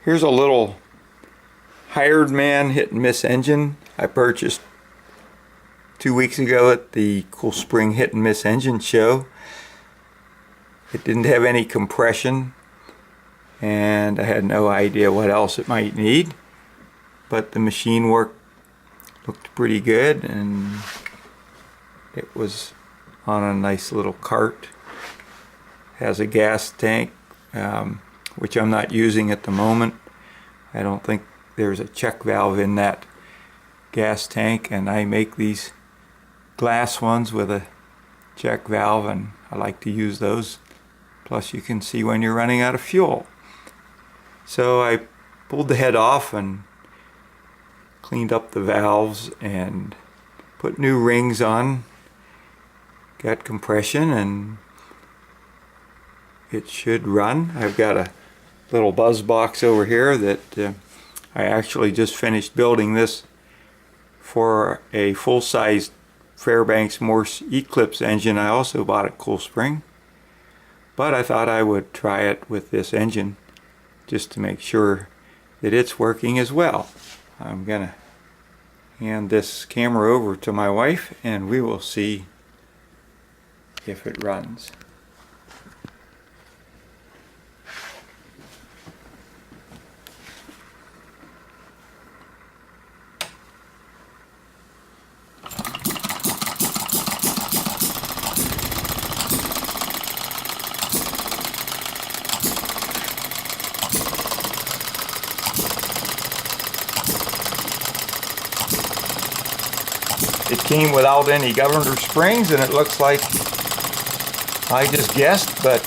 Here's a little hired man hit and miss engine I purchased 2 weeks ago at the Cool Spring Hit and Miss Engine Show. It didn't have any compression and I had no idea what else it might need, but the machine work looked pretty good and it was on a nice little cart. Has a gas tank, which I'm not using at the moment. I don't think there's a check valve in that gas tank, and I make these glass ones with a check valve and I like to use those. Plus you can see when you're running out of fuel. So I pulled the head off and cleaned up the valves and put new rings on. Got compression and it should run. I've got a little buzz box over here that I actually just finished building this for a full-size Fairbanks Morse Eclipse engine I also bought at Cool Spring. But I thought I would try it with this engine just to make sure that it's working as well. I'm gonna hand this camera over to my wife and we will see if it runs. It came without any governor springs, and it looks like I just guessed, but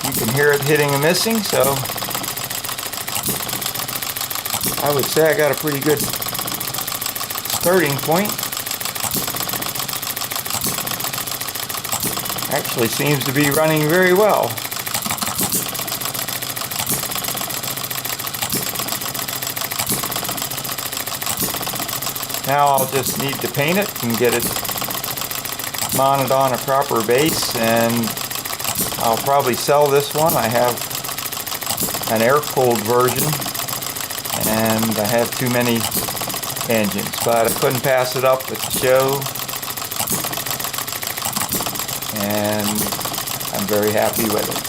you can hear it hitting and missing, so I would say I got a pretty good starting point. Actually seems to be running very well. Now I'll just need to paint it and get it mounted on a proper base, and I'll probably sell this one. I have an air-cooled version and I have too many engines, but I couldn't pass it up at the show and I'm very happy with it.